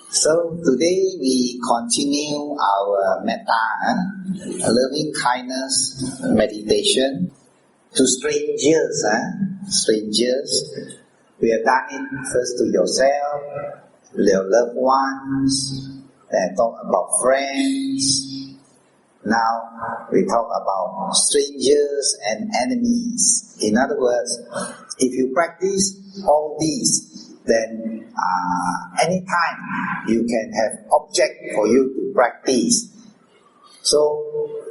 So today we continue our metta, loving kindness meditation to strangers. Strangers, we have done it first to yourself, your loved ones, then talk about friends. Now we talk about strangers and enemies. In other words, if you practice all these, then anytime you can have object for you to practice. So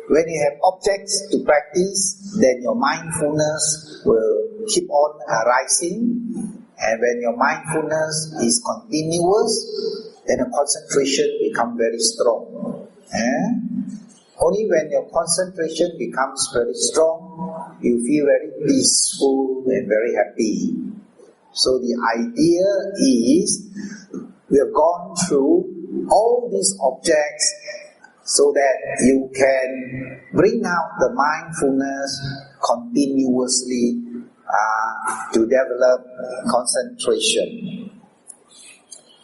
when you have objects to practice, then your mindfulness will keep on arising. And when your mindfulness is continuous, then the concentration becomes very strong. Only when your concentration becomes very strong, you feel very peaceful and very happy. So the idea is, we have gone through all these objects so that you can bring out the mindfulness continuously to develop concentration.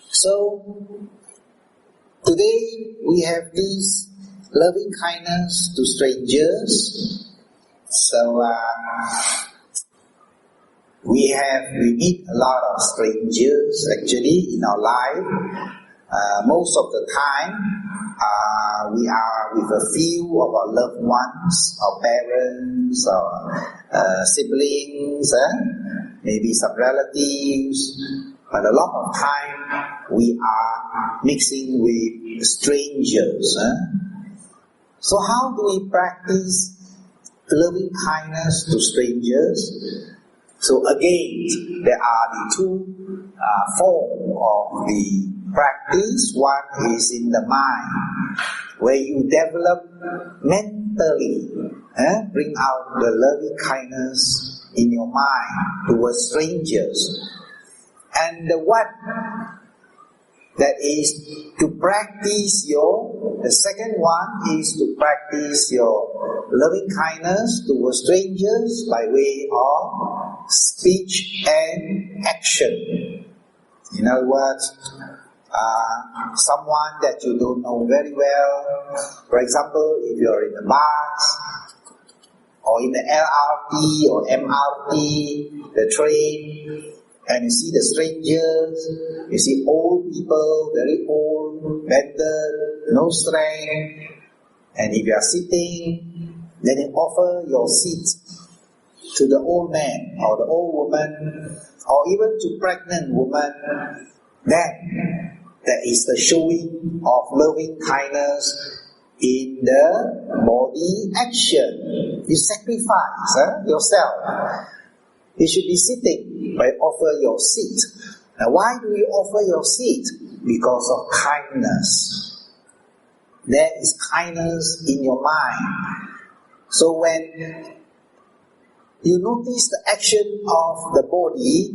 So today we have this loving kindness to strangers. So we meet a lot of strangers actually in our life. Most of the time we are with a few of our loved ones, our parents, our siblings, maybe some relatives. But a lot of time we are mixing with strangers. So how do we practice loving kindness to strangers? So again, there are the two forms of the practice. One is in the mind, where you develop mentally, bring out the loving kindness in your mind towards strangers. And the one that is to practice the second one is to practice your loving kindness towards strangers by way of speech and action. In other words, someone that you don't know very well, for example, if you're in the bus, or in the LRT or MRT, the train, and you see the strangers, you see old people, very old, bended, no strength, and if you are sitting, then you offer your seat to the old man or the old woman, or even to pregnant woman, then that is the showing of loving kindness in the body action. You sacrifice yourself. You should be sitting, but offer your seat. Now why do you offer your seat? Because of kindness. There is kindness in your mind. So when you notice the action of the body,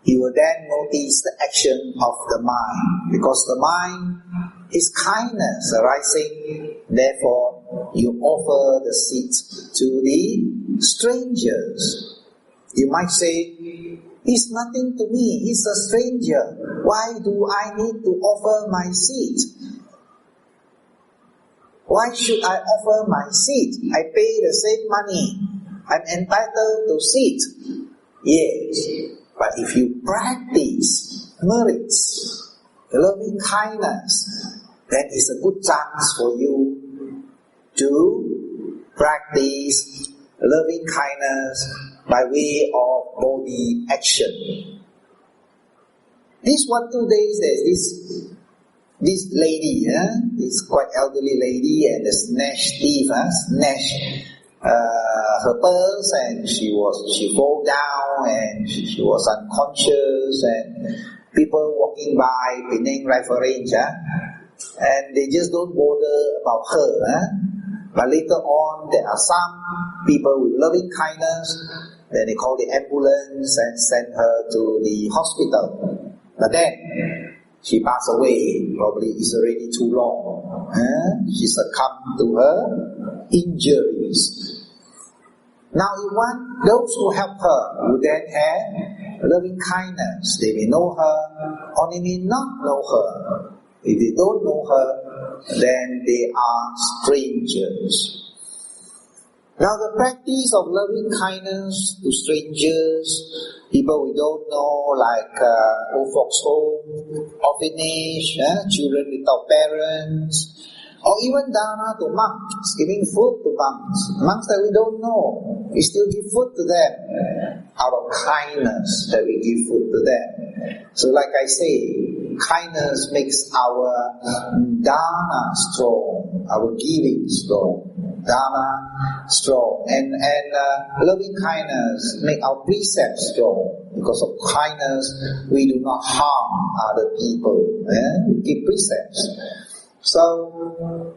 you will then notice the action of the mind. Because the mind is kindness arising, therefore you offer the seat to the strangers. You might say, "It's nothing to me, it's a stranger. Why do I need to offer my seat? Why should I offer my seat? I pay the same money. I'm entitled to seat." Yes, but if you practice merits, loving kindness, then it's a good chance for you to practice loving kindness by way of body action. This 2 days, there's this lady, this quite elderly lady, and the snatch thief snatched her purse, and she fell down, and she was unconscious, and people walking by Penang Rifle Range, and they just don't bother about her. But later on, there are some people with loving kindness, then they call the ambulance and send her to the hospital. But then, she passed away. Probably it's already too long. She succumbed to her injuries. Now, those who help her would then have loving kindness. They may know her, or they may not know her. If they don't know her, then they are strangers. Now the practice of loving kindness to strangers, people we don't know, like old folks home, orphanage, children without parents, or even dana to monks, giving food to monks that we don't know, we still give food to them, out of kindness that we give food to them. So like I say, kindness makes our dana strong, our giving strong, dana strong, and loving kindness make our precepts strong. Because of kindness, we do not harm other people. We keep precepts. So,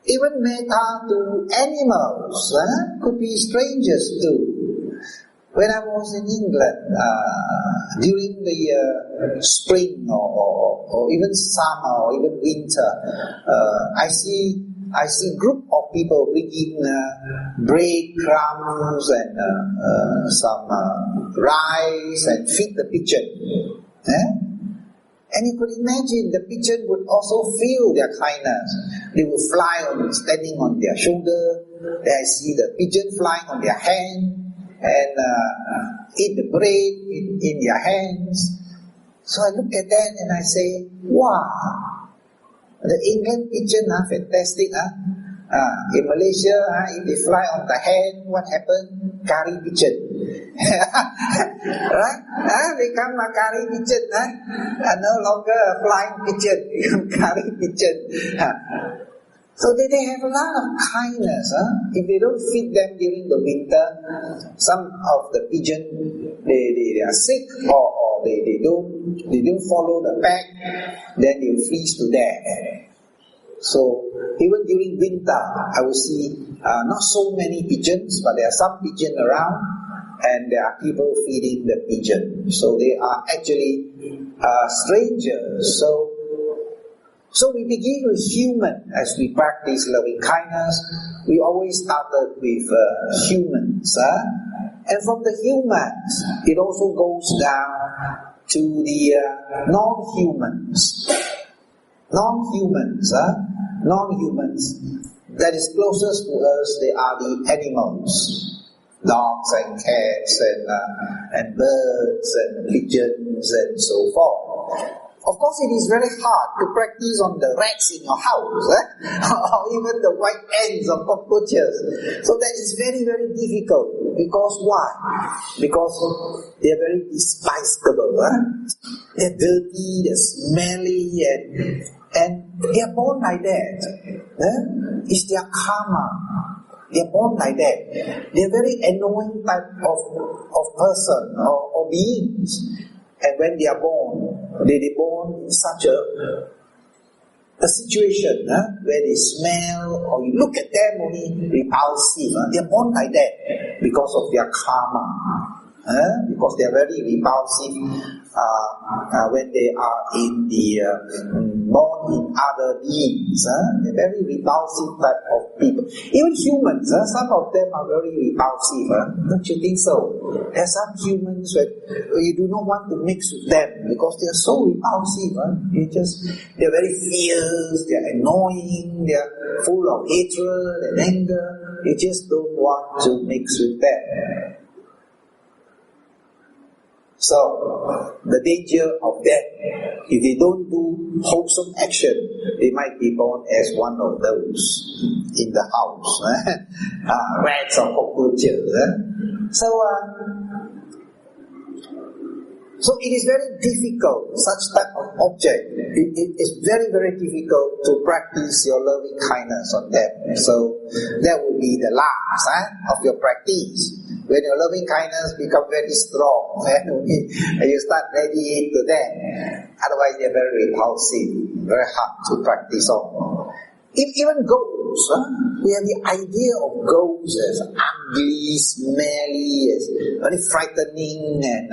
even metta to animals could be strangers too. When I was in England, during the spring or even summer or even winter, I see group of people bringing breadcrumbs and some rice and feed the pigeon. And you could imagine the pigeon would also feel their kindness. They would fly standing on their shoulder. Then I see the pigeon flying on their hand and eat the bread in their hands. So I look at that and I say, wow, the England pigeon, fantastic. In Malaysia, if they fly on the hand, what happened? Kari pigeon. Right? Become a kari pigeon. No longer a flying pigeon, become kari pigeon. So they have a lot of kindness. If they don't feed them during the winter, some of the pigeon they are sick or they don't follow the pack, then they will freeze to death. So even during winter, I will see not so many pigeons, but there are some pigeons around, and there are people feeding the pigeon. So they are actually strangers. So we begin with human as we practice loving kindness. We always started with humans, and from the humans, it also goes down to the non-humans. Non-humans that is closest to us, they are the animals, dogs and cats and birds and pigeons and so forth. Of course, it is very hard to practice on the rats in your house, or even the white ants or cockroaches. So that is very, very difficult. Because why? Because they are very despicable. They are dirty, they are smelly, and they are born like that. It's their karma. They are born like that. They are very annoying type of person or beings. And when they are born, they are born in such a situation where they smell or you look at them only repulsive. They are born like that because of their karma. Because they are very repulsive when they are in the born in other beings. They're very repulsive type of people. Even humans, some of them are very repulsive. Don't you think so? There are some humans where you do not want to mix with them because they are so repulsive. They're very fierce, they're annoying, they're full of hatred and anger. You just don't want to mix with them. So, the danger of that, if they don't do wholesome action, they might be born as one of those in the house, rats or cockroaches. So it is very difficult, such type of object, it is very, very difficult to practice your loving kindness on them. So that will be the last of your practice. When your loving kindness becomes very strong, and you start radiating to them. Otherwise, they are very repulsive, very hard to practice on. Even ghosts, we have the idea of ghosts as ugly, smelly, as very frightening, and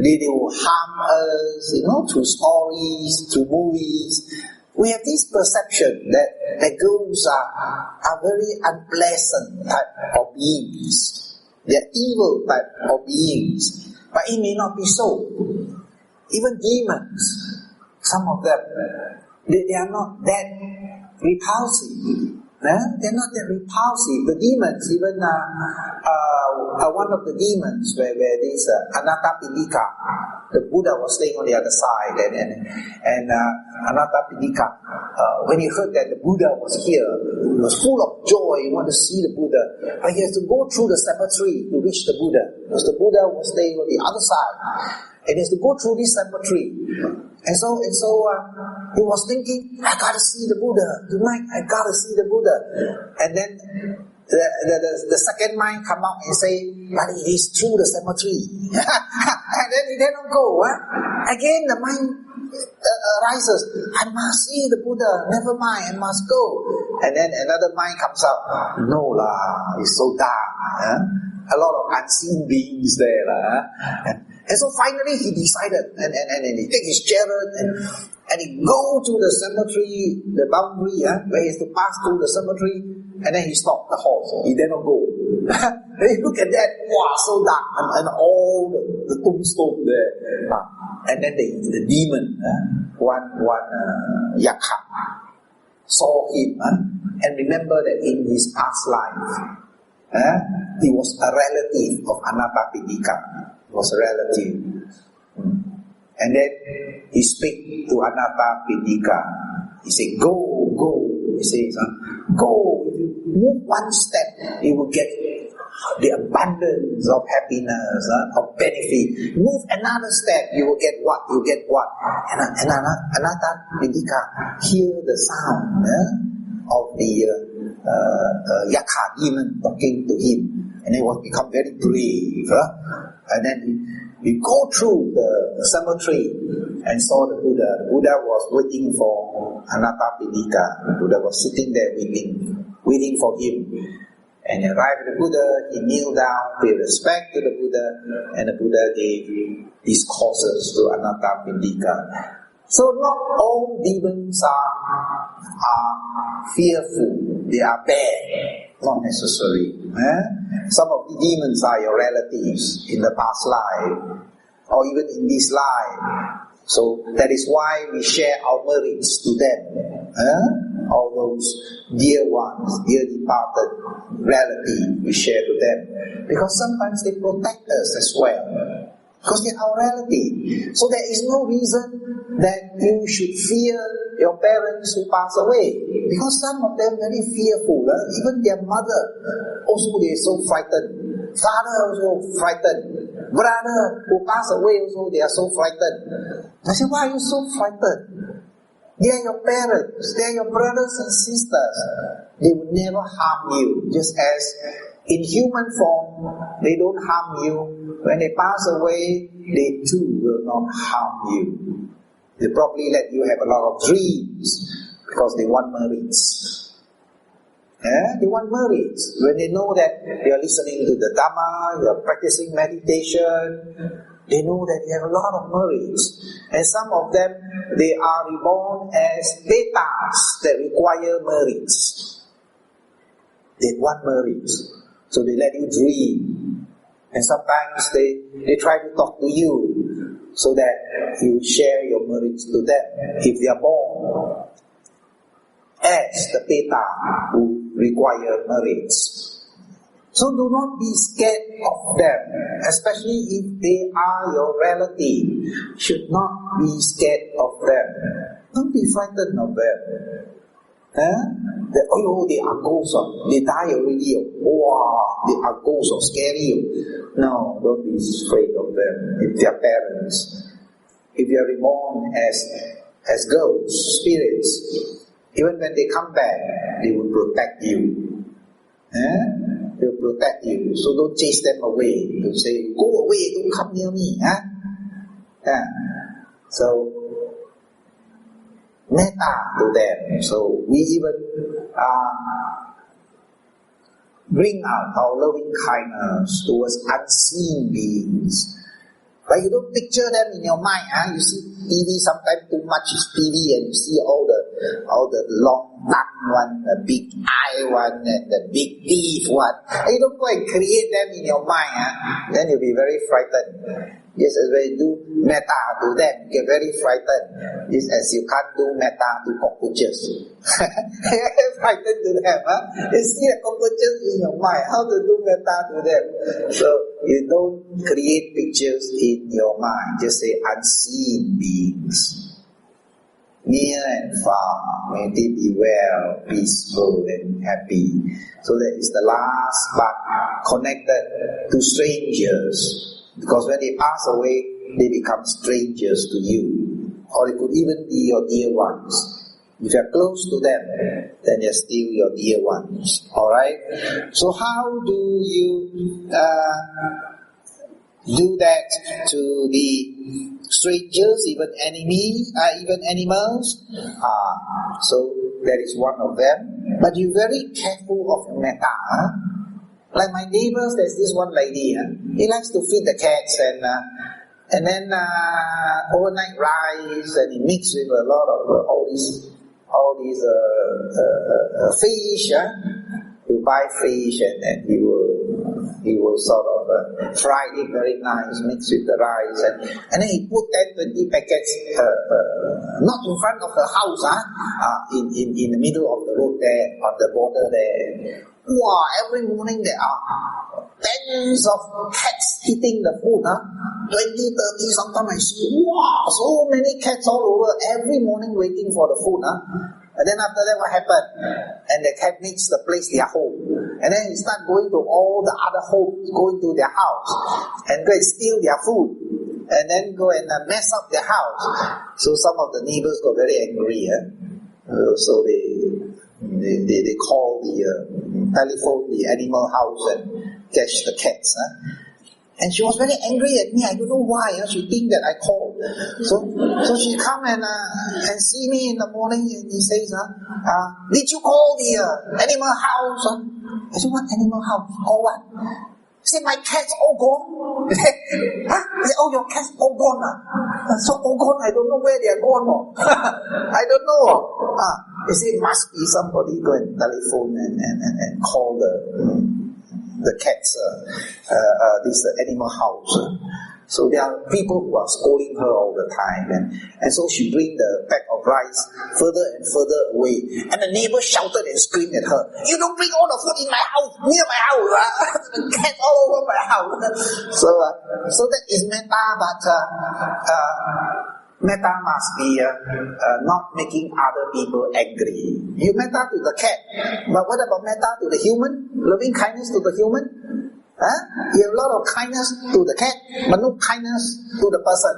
they will harm us, through stories, through movies. We have this perception that ghosts are very unpleasant type of beings. They are evil type of beings, but it may not be so. Even demons, some of them, they are not that repulsive. They're not that repulsive. The demons, even one of the demons where this Anathapindika, the Buddha was staying on the other side, and Anathapindika, when he heard that the Buddha was here, he was full of joy. He wanted to see the Buddha, but he has to go through the cemetery to reach the Buddha, because the Buddha was staying on the other side, and he has to go through this cemetery. And so he was thinking, I gotta see the Buddha tonight. I gotta see the Buddha. And then the second mind come out and say, but it is through the cemetery. And then he didn't go. Again, the mind arises. I must see the Buddha. Never mind, I must go. And then another mind comes up. No lah, it's so dark. A lot of unseen beings there lah. And so finally he decided, and he take his chariot and he go to the cemetery, the boundary, where he has to pass through the cemetery, and then he stopped the horse. He did not go. Then you look at that, wow, so dark, and all the tombstone there. And then the demon, one Yakha, saw him and remember that in his past life, he was a relative of Anathapindika. Was a relative. And then he speak to Anathapindika. He said, go. He says, go. If you move one step, you will get the abundance of happiness, of benefit. Move another step, you will get what? You get what? And Anathapindika hear the sound of the Yakha demon talking to him. And he was become very brave. And then he go through the cemetery and saw the Buddha. The Buddha was waiting for Anathapindika. The Buddha was sitting there waiting for him. And he arrived at the Buddha, he kneeled down, paid respect to the Buddha, and the Buddha gave discourses to Anathapindika. So not all demons are fearful, they are bad. Not necessarily. Some of the demons are your relatives in the past life, or even in this life. So that is why we share our merits to them. All those dear ones, dear departed relatives, we share to them. Because sometimes they protect us as well. Because they are our relatives. So there is no reason that you should fear your parents who pass away. Because some of them very fearful. Even their mother, also they are so frightened. Father also frightened. Brother who pass away also, they are so frightened. I say, why are you so frightened? They are your parents. They are your brothers and sisters. They will never harm you. Just as in human form, they don't harm you. When they pass away, they too will not harm you. They probably let you have a lot of dreams because they want merits. They want merits. When they know that you are listening to the Dhamma, you are practicing meditation, they know that you have a lot of merits. And some of them, they are reborn as betas that require merits. They want merits. So they let you dream. And sometimes they try to talk to you so that you share your merits to them. If they are born as the beta who require merits. So do not be scared of them, especially if they are your relative. Should not be scared of them. Don't be frightened of them. They are ghosts. They die already. Wow, they are ghosts or scary. No, don't be afraid of them. If they are parents, if they are reborn as ghosts, spirits, even when they come back, they will protect you. They will protect you. So don't chase them away. Don't say, go away, don't come near me. So metta to them. So we even bring out our loving kindness towards unseen beings. But you don't picture them in your mind. You see TV, sometimes too much is TV, and you see all the the long tongue one, the big eye one, and the big teeth one. You don't go and create them in your mind, then you'll be very frightened. Just as when you do metta to them, you get very frightened. Just as you can't do metta to cockroaches. You get frightened to them. You see the cockroaches in your mind, how to do metta to them. So you don't create pictures in your mind. Just say unseen beings. Near and far, may they be well, peaceful and happy. So that is the last but connected to strangers. Because when they pass away, they become strangers to you. Or it could even be your dear ones. If you are close to them, then they are still your dear ones. Alright? So how do you do that to the strangers, even enemies, even animals? So that is one of them. But you're very careful of your metta. Like my neighbors, there's this one lady. He likes to feed the cats and then overnight rice, and he mix with a lot of all these fish. You buy fish and he will sort of fry it very nice, mix with the rice, and then he put 10-20 packets not in front of the house, in the middle of the road there, on the border there. Wow, every morning there are tens of cats eating the food, 20, 30, sometimes I see, wow, so many cats all over, every morning waiting for the food, And then after that, what happened? And the cat makes the place their home. And then he start going to all the other homes, going to their house, and go and steal their food, and then go and mess up their house. So some of the neighbors got very angry, so they call the telephone the animal house and catch the cats. And she was very angry at me. I don't know why. She think that I called. So she come and see me in the morning, and he says, did you call the animal house? I said, what animal house? Call what? He said, my cat's all gone. He said, oh, your cat's all gone. So all gone, I don't know where they are gone. I don't know. He said, must be somebody go and telephone and call the cats, this animal house. So there are people who are scolding her all the time, and so she bring the pack of rice further and further away, and the neighbor shouted and screamed at her, you don't bring all the food in my house, near my house, the cats all over my house. So that is metta, but metta must be not making other people angry. You metta to the cat, but what about metta to the human? Loving kindness to the human? You have a lot of kindness to the cat, but no kindness to the person.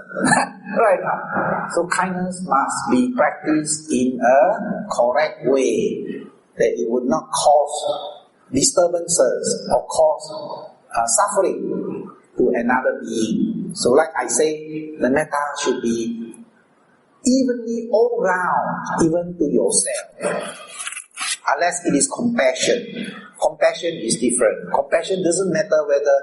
Right now. So kindness must be practiced in a correct way, that it would not cause disturbances or cause suffering to another being. So like I say, the metta should be evenly all round, even to yourself. Unless it is compassion. Compassion is different. Compassion doesn't matter whether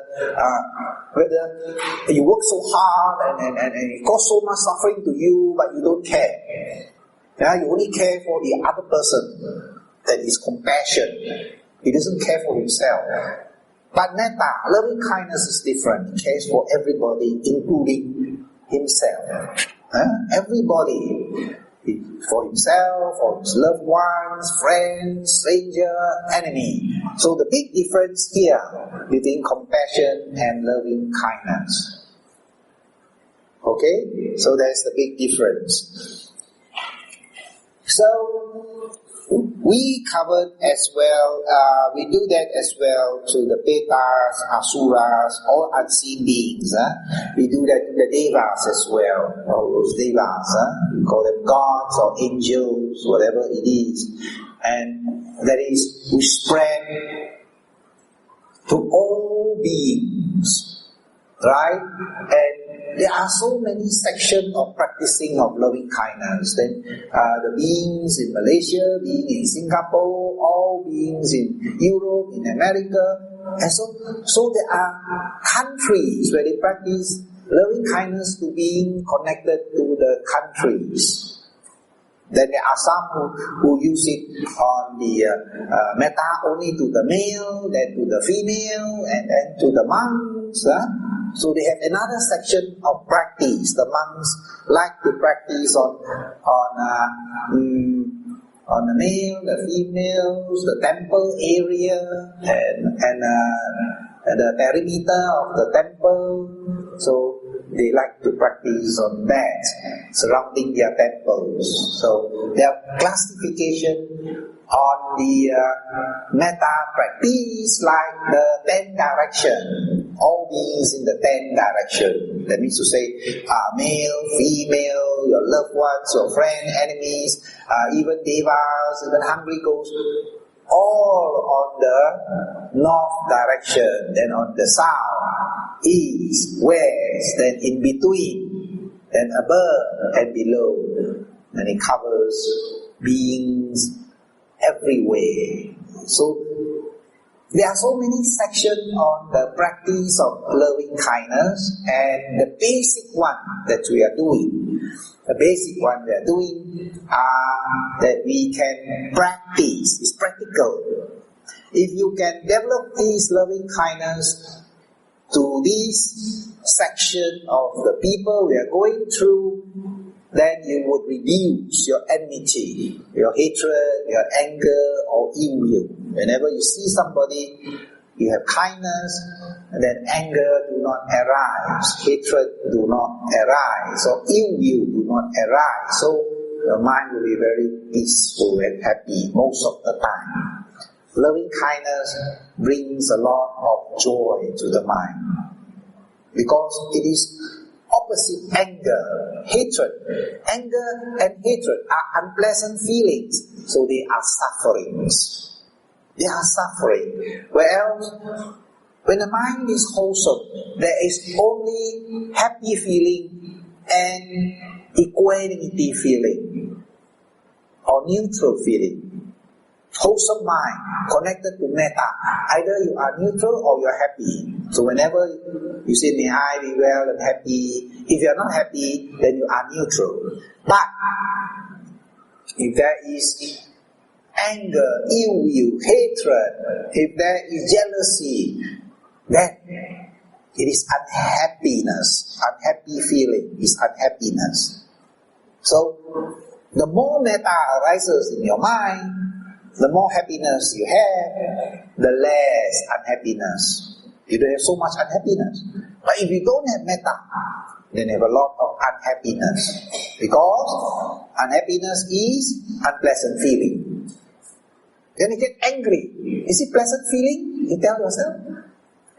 you work so hard and it causes so much suffering to you, but you don't care. You only care for the other person. That is compassion. He doesn't care for himself. But metta, loving kindness, is different. He cares for everybody, including himself. Everybody. For himself, for his loved ones, friends, stranger, enemy. So the big difference here between compassion and loving kindness. Okay? So that's the big difference. So we covered as well, we do that as well to the Petas, Asuras, all unseen beings. We do that to the Devas as well, all those Devas. We call them gods or angels, whatever it is. And that is, we spread to all beings. Right? And there are so many sections of practicing of loving kindness. Then the beings in Malaysia, beings in Singapore, all beings in Europe, in America. And so there are countries where they practice loving kindness to being connected to the countries. Then there are some who use it on the metta only to the male, then to the female, and then to the monks. So they have another section of practice. The monks like to practice on the male, the females, the temple area, and the perimeter of the temple. So they like to practice on that, surrounding their temples. So their classification on the metta practice like the 10 direction, all these in the 10 direction. That means to say male, female, your loved ones, your friend, enemies, even devas, even hungry ghosts, all on the north direction, then on the south, east, west, then in between, then above and below. And it covers beings everywhere. So there are so many sections on the practice of loving kindness, and the basic one that we are doing, that we can practice, is practical. If you can develop this loving kindness to this section of the people we are going through, then you would reduce your enmity, your hatred, your anger or ill will. Whenever you see somebody, you have kindness, and then anger do not arise, hatred do not arise, or ill will do not arise. So your mind will be very peaceful and happy most of the time. Loving kindness brings a lot of joy to the mind, because it is opposite anger, hatred. Anger and hatred are unpleasant feelings, so they are sufferings. They are suffering. Whereas, when the mind is wholesome, there is only happy feeling and equanimity feeling, or neutral feeling. Wholesome mind connected to metta. Either you are neutral or you are happy. So whenever you say, may I be well and happy, if you are not happy, then you are neutral. But if there is anger, ill will, hatred, if there is jealousy, then it is unhappiness. Unhappy feeling is unhappiness. So the more metta arises in your mind, the more happiness you have, the less unhappiness. You don't have so much unhappiness. But if you don't have metta, then you have a lot of unhappiness. Because unhappiness is unpleasant feeling. Then you get angry. Is it pleasant feeling? You tell yourself.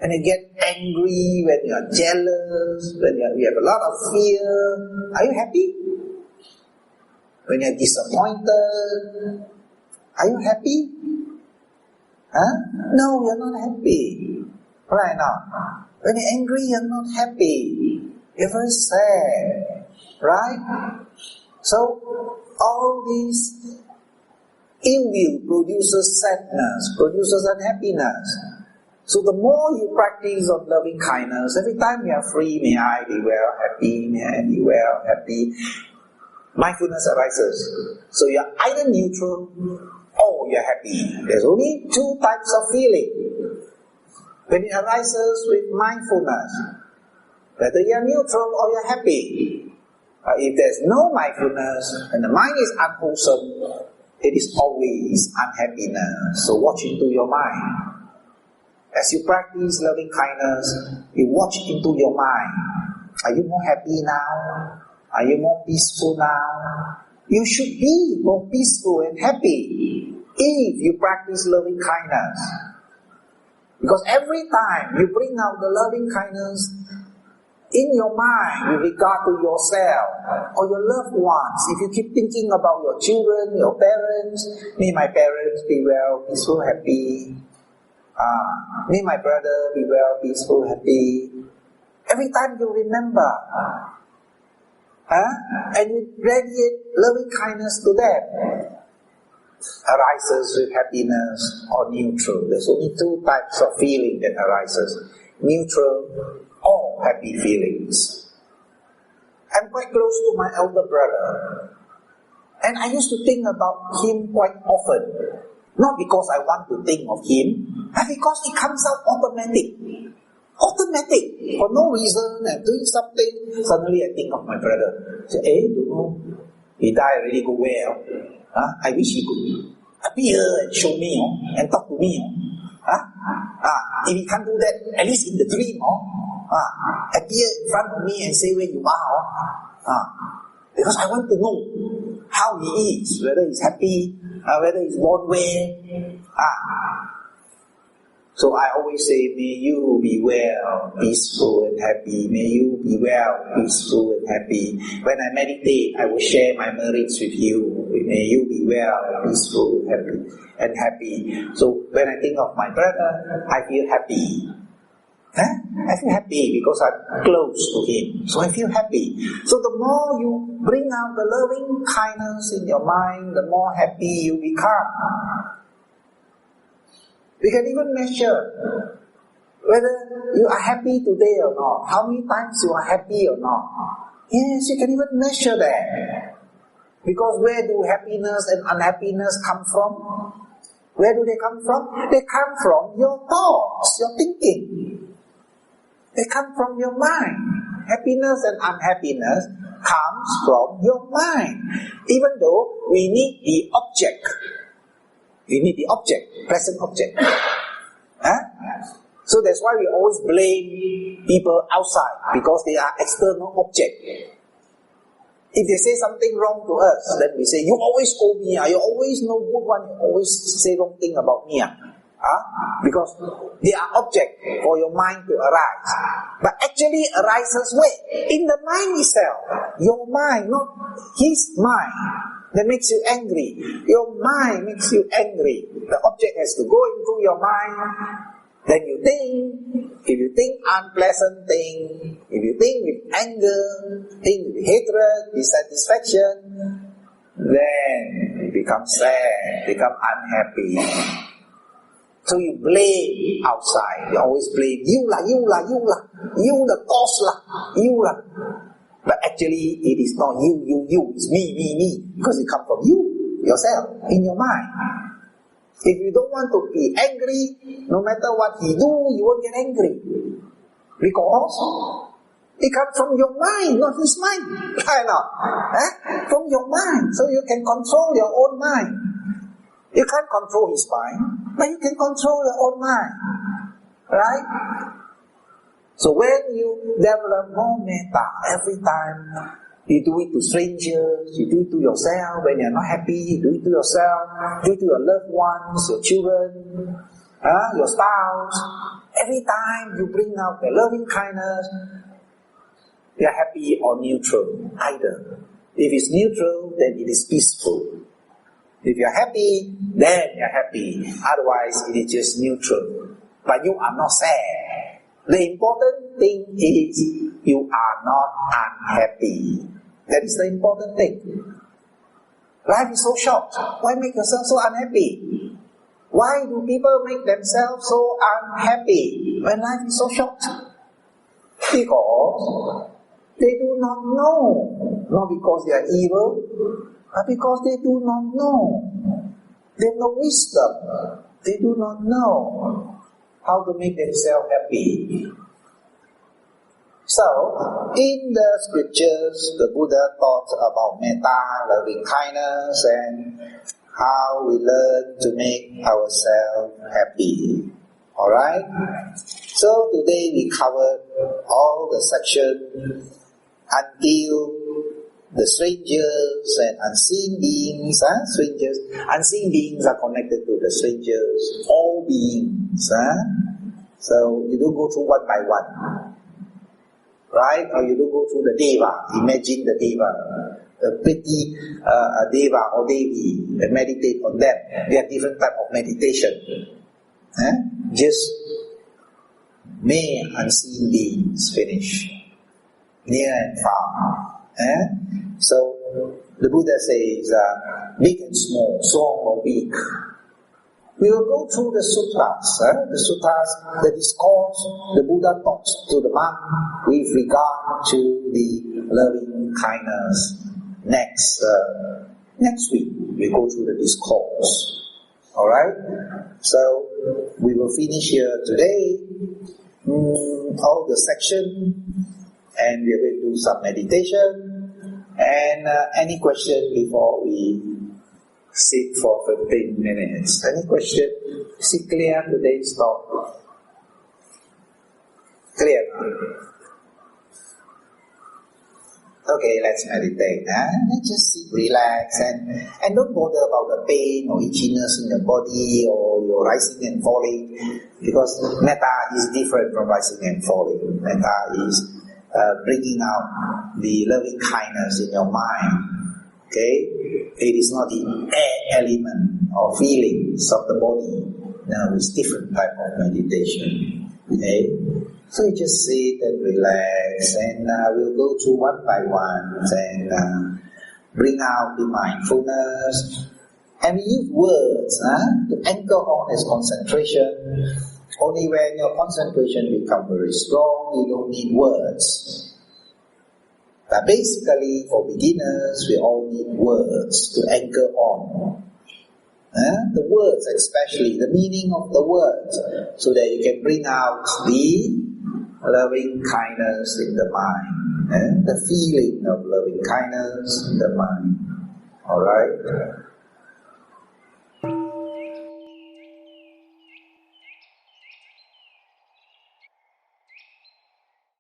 And you get angry when you are jealous, when you have a lot of fear. Are you happy? When you are disappointed, are you happy? No, you are not happy. Right now. When you're angry, you're not happy. You're very sad. Right? So, all these ill will produces sadness, produces unhappiness. So the more you practice on loving kindness, every time you are free, may I be well, happy, may I be well, happy, mindfulness arises. So you are either neutral or you are happy. There's only two types of feeling. When it arises with mindfulness, whether you are neutral or you are happy. If there's no mindfulness and the mind is unwholesome, it is always unhappiness. So watch into your mind. As you practice loving kindness, you watch into your mind. Are you more happy now? Are you more peaceful now? You should be more peaceful and happy if you practice loving kindness. Because every time you bring out the loving kindness in your mind with regard to yourself or your loved ones, if you keep thinking about your children, your parents, may my parents be well, peaceful, happy. May my brother be well, peaceful, happy. Every time you remember, and you radiate loving kindness to them, arises with happiness or neutral. There's only two types of feeling that arises: neutral or happy feelings. I'm quite close to my elder brother, And I used to think about him quite often. Not because I want to think of him, but because it comes out automatic. Automatic. For no reason, I'm doing something, suddenly I think of my brother. Say, don't know. He died already, go where? I wish he could appear and show me and talk to me. If he can't do that, at least in the dream, appear in front of me and say where you are. Because I want to know how he is, whether he's happy, whether he's born where. So I always say, may you be well, peaceful and happy. May you be well, peaceful and happy. When I meditate, I will share my merits with you. May you be well, peaceful, and happy. So when I think of my brother, I feel happy. I feel happy because I'm close to him. So I feel happy. So the more you bring out the loving kindness in your mind, the more happy you become. We can even measure whether you are happy today or not. How many times you are happy or not. Yes, you can even measure that. Because where do happiness and unhappiness come from? Where do they come from? They come from your thoughts, your thinking. They come from your mind. Happiness and unhappiness comes from your mind. Even though we need the object. We need the object, present object. So that's why we always blame people outside, because they are external object. If they say something wrong to us, then we say, you always scold me, you always no good one, you always say wrong thing about me. Because they are object for your mind to arise. But actually arises where? In the mind itself. Your mind, not his mind. That makes you angry. Your mind makes you angry. The object has to go into your mind. Then you think. If you think unpleasant thing, if you think with anger, think with hatred, dissatisfaction, then you become sad, become unhappy. So you blame outside. You always blame you the cause you. But actually, it is not you. It's me. Because it comes from you, yourself, in your mind. If you don't want to be angry, no matter what he do, you won't get angry. Because it comes from your mind, not his mind. Right now? From your mind. So you can control your own mind. You can't control his mind, but you can control your own mind. Right? So when you develop more metta, every time you do it to strangers, you do it to yourself. When you're not happy, you do it to yourself, do it to your loved ones, your children, your spouse. Every time you bring out the loving kindness, you're happy or neutral, either. If it's neutral, then it is peaceful. If you're happy, then you're happy. Otherwise, it is just neutral. But you are not sad. The important thing is you are not unhappy. That is the important thing. Life is so short. Why make yourself so unhappy? Why do people make themselves so unhappy when life is so short? Because they do not know. Not because they are evil, but because they do not know. They have no wisdom. They do not know how to make themselves happy. So, in the scriptures, the Buddha taught about metta, loving kindness, and how we learn to make ourselves happy. Alright? So, today we covered all the sections until the strangers and unseen beings. Strangers, unseen beings are connected to the strangers, all beings. So you don't go through one by one, right? Or you don't go through the deva. Imagine the deva, the pretty deva or devi, and meditate on them. They have different type of meditation. Just may unseen beings finish, near and far. So the Buddha says, big and small, strong or weak. We will go through the sutras. The sutras, the discourse the Buddha taught to the monk with regard to the loving kindness. Next Next week, we go through the discourse. Alright? So, we will finish here today, all the section, and we are going to do some meditation. And any question before we sit for 15 minutes? Any question? Is it clear today's talk? Clear? Okay, let's meditate. Let's just sit, relax, and don't bother about the pain or itchiness in the body or your rising and falling, because metta is different from rising and falling. Metta is bringing out the loving kindness in your mind. Okay, it is not the air element or feelings of the body. No, it's different type of meditation. Okay. So you just sit and relax, and we'll go through one by one and bring out the mindfulness. And we use words to anchor on as concentration. Only when your concentration becomes very strong, you don't need words. But basically, for beginners, we all need words to anchor on. The words, especially the meaning of the words, so that you can bring out the loving kindness in the mind, the feeling of loving kindness in the mind. Alright?